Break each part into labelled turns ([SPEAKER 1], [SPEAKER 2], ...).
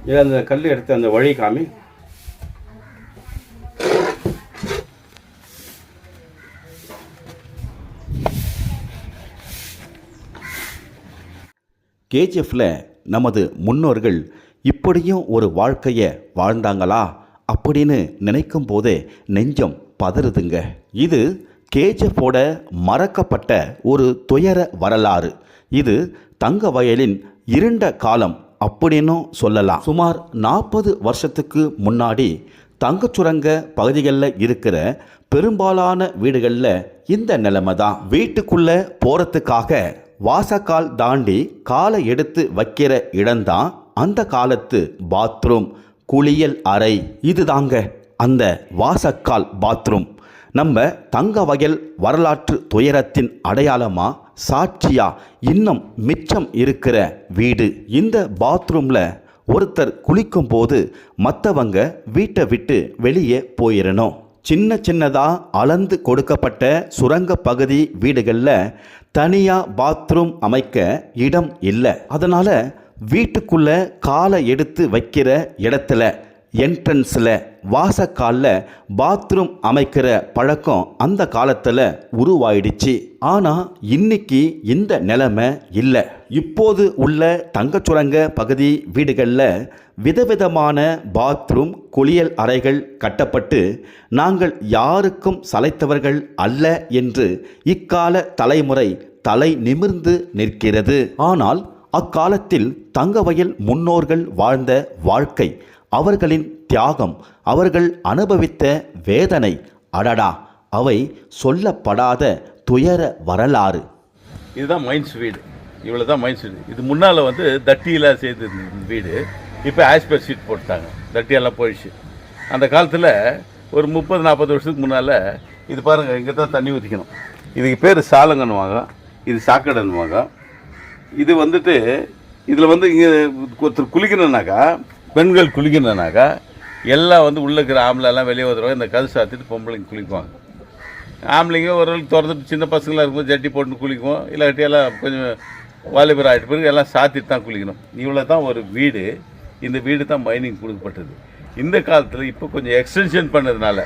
[SPEAKER 1] இதை அந்த கல் எடுத்து அந்த வழி காமி.
[SPEAKER 2] கேஜிஎஃப்பில் நமது முன்னோர்கள் இப்படியும் ஒரு வாழ்க்கையை வாழ்ந்தாங்களா அப்படின்னு நினைக்கும் போதே நெஞ்சம் பதறுதுங்க. இது கேஜிஎஃப்போட மறக்கப்பட்ட ஒரு துயர வரலாறு. இது தங்கவயலின் இருண்ட காலம் அப்படின்னும் சொல்லலாம். சுமார் 40 வருஷத்துக்கு முன்னாடி தங்கச்சுரங்க பகுதிகளில் இருக்கிற பெரும்பாலான வீடுகளில் இந்த நிலைமை தான். வீட்டுக்குள்ளே போகிறதுக்காக வாசக்கால் தாண்டி காலை எடுத்து வைக்கிற இடம்தான் அந்த காலத்து பாத்ரூம், குளியல் அறை. இதுதாங்க அந்த வாசக்கால் பாத்ரூம். நம்ம தங்கவயல் வரலாற்று துயரத்தின் அடையாளமா, சாட்சியா இன்னும் மிச்சம் இருக்கிற வீடு. இந்த பாத்ரூமில் ஒருத்தர் குளிக்கும் போது மற்றவங்க வீட்டை விட்டு வெளியே போயிடணும். சின்னதாக அளந்து கொடுக்கப்பட்ட சுரங்க பகுதி வீடுகளில் தனியாக பாத்ரூம் அமைக்க இடம் இல்லை. அதனால் வீட்டுக்குள்ளே காலை எடுத்து வைக்கிற இடத்துல என்ட்ரன்ஸில் வாசக்காலில் பாத்ரூம் அமைக்கிற பழக்கம் அந்த காலத்தில் உருவாயிடுச்சு. ஆனால் இன்னைக்கு இந்த நிலைமை இல்லை. இப்போது உள்ள தங்கச்சுரங்க பகுதி வீடுகளில் விதவிதமான பாத்ரூம், குளியல் அறைகள் கட்டப்பட்டு நாங்கள் யாருக்கும் சளைத்தவர்கள் அல்ல என்று இக்கால தலைமுறை தலை நிமிர்ந்து நிற்கிறது. ஆனால் அக்காலத்தில் தங்கவயல் முன்னோர்கள் வாழ்ந்த வாழ்க்கை, அவர்களின் தியாகம், அவர்கள் அனுபவித்த வேதனை, அடடா, அவை சொல்லப்படாத துயர வரலாறு.
[SPEAKER 3] இதுதான் மைன்ஸ் வீடு. இவ்வளோ தான் மைன்ஸ் வீடு. இது முன்னால் தட்டியெல்லாம் செய்து வீடு. இப்போ ஆஸ்பெர் ஷீட் போட்டாங்க. தட்டியெல்லாம் போயிடுச்சு. அந்த காலத்தில் ஒரு 30-40 வருஷத்துக்கு முன்னால் இது பாருங்கள், இங்கே தான் தண்ணி ஊற்றிக்கணும். இதுக்கு பேர் சாலங்கன்னுவாங்க, இது சாக்கடைன்னுவாங்க. இது இதில் இங்கே ஒருத்தர் குளிக்கணுன்னாக்கா, பெண்கள் குளிக்கணுன்னாக்கா எல்லாம் உள்ளே இருக்கிற ஆம்பளைலாம் வெளியே வந்துடுவாங்க. இந்த கது சாத்திட்டு பொம்பளைங்க குளிக்குவாங்க. ஆம்பளைங்க ஓரளவுக்கு திறந்துட்டு சின்ன பசங்களாக இருக்கும்போது ஜட்டி போட்டு குளிக்குவோம். இல்லாட்டியெல்லாம் கொஞ்சம் வாலிபர் ஆகிட்டு பிறகு எல்லாம் சாத்திட்டு தான் குளிக்கணும். இவ்வளோ தான் ஒரு வீடு. இந்த வீடு தான் மைனிங் கொடுக்கப்பட்டது. இந்த காலத்தில் இப்போ கொஞ்சம் எக்ஸ்டென்ஷன் பண்ணதுனால,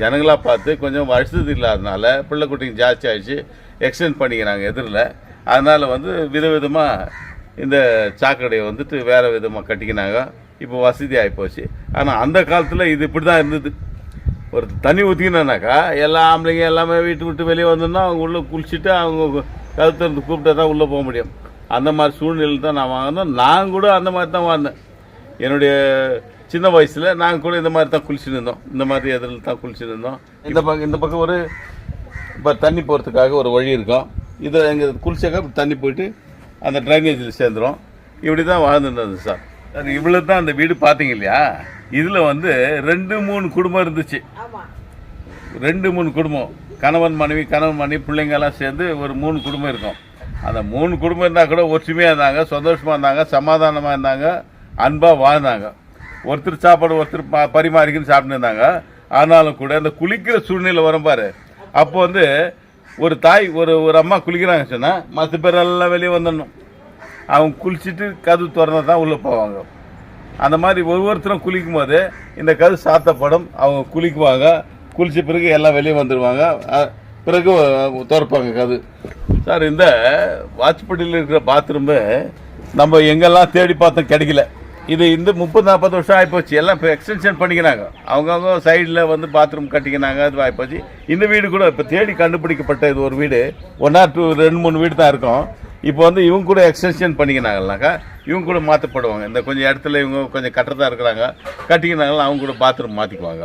[SPEAKER 3] ஜனங்களாக பார்த்து கொஞ்சம் வசதி இல்லாதனால பிள்ளை குட்டிங்க ஜாஸ்தி ஆகிடுச்சு, எக்ஸ்டெண்ட் பண்ணிக்கிறாங்க எதிரில். அதனால் விதவிதமாக இந்த சாக்கடையை வேறு விதமாக கட்டிக்கினாங்க. இப்போ வசதி ஆகிப்போச்சு. ஆனால் அந்த காலத்தில் இது இப்படி தான் இருந்தது. ஒரு தண்ணி ஊற்றிக்கினாக்கா எல்லா ஆம்பளைங்க எல்லாமே வீட்டு விட்டு வெளியே வந்தோன்னா அவங்க உள்ளே குளிச்சுட்டு அவங்க கழுத்துறது கூப்பிட்டா தான் உள்ளே போக முடியும். அந்த மாதிரி சூழ்நிலை தான் நான் வாங்கினோம். நான் கூட அந்த மாதிரி தான் வாழ்ந்தேன். என்னுடைய சின்ன வயசில் நாங்கள் கூட இந்த மாதிரி தான் குளிச்சுட்டு இருந்தோம். இந்த மாதிரி எதிரில் தான் குளிச்சுட்டு இருந்தோம். இந்த பக்கம் ஒரு இப்போ தண்ணி போகிறதுக்காக ஒரு வழி இருக்கும். இதை எங்கள் குளிச்சாக்கா தண்ணி போயிட்டு அந்த ட்ரைனேஜில் சேர்ந்துடும். இப்படி தான் வாழ்ந்துருந்தது சார். அது இவ்வளோ தான் அந்த வீடு பார்த்தீங்க இல்லையா? இதில் 2-3 குடும்பம் இருந்துச்சு. 2-3 குடும்பம், கணவன் மனைவி பிள்ளைங்கெல்லாம் சேர்ந்து ஒரு 3 குடும்பம் இருக்கும். அந்த 3 குடும்பம் இருந்தால் கூட ஒற்றுமையாக இருந்தாங்க, சந்தோஷமாக இருந்தாங்க, சமாதானமாக இருந்தாங்க, அன்பாக வாழ்ந்தாங்க. ஒருத்தர் சாப்பாடு ஒருத்தர் பரிமாறிக்கின்னு சாப்பிட்டு இருந்தாங்க. ஆனாலும் கூட அந்த குளிக்கிற சூழ்நிலை வரும் பாரு. அப்போ ஒரு தாய் ஒரு அம்மா குளிக்கிறாங்க சொன்னால் மற்ற பேரெல்லாம் வெளியே வந்துடணும். அவங்க குளிச்சுட்டு கது திறந்தா தான் உள்ளே போவாங்க. அந்த மாதிரி ஒவ்வொருத்தரும் குளிக்கும் போது இந்த கது சாத்தப்படும். அவங்க குளிக்குவாங்க. குளிச்ச பிறகு எல்லாம் வெளியே வந்துடுவாங்க. பிறகு திறப்பாங்க கது. சார், இந்த வாட்ச்பட்டியில் இருக்கிற பாத்ரூமு நம்ம எங்கெல்லாம் தேடி பார்த்தோம், கிடைக்கல. இது 30-40 வருஷம் ஆகிப்போச்சு. எல்லாம் இப்போ எக்ஸ்டென்ஷன் பண்ணிக்கினாங்க. அவங்கவுங்க சைடில் பாத்ரூம் கட்டிக்கினாங்க. அது ஆகிப்போச்சு. இந்த வீடு கூட இப்போ தேடி கண்டுபிடிக்கப்பட்ட இது ஒரு வீடு. 1 or 2 2-3 வீடு தான் இருக்கும். இப்போ இவங்க கூட எக்ஸ்டென்ஷன் பண்ணிக்கினாங்கனாக்கா இவங்க கூட மாற்றப்படுவாங்க. இந்த கொஞ்சம் இடத்துல இவங்க கொஞ்சம் கட்டுறதா இருக்கிறாங்க, கட்டிக்கினாங்களா அவங்க கூட பாத்ரூம் மாற்றிக்குவாங்க.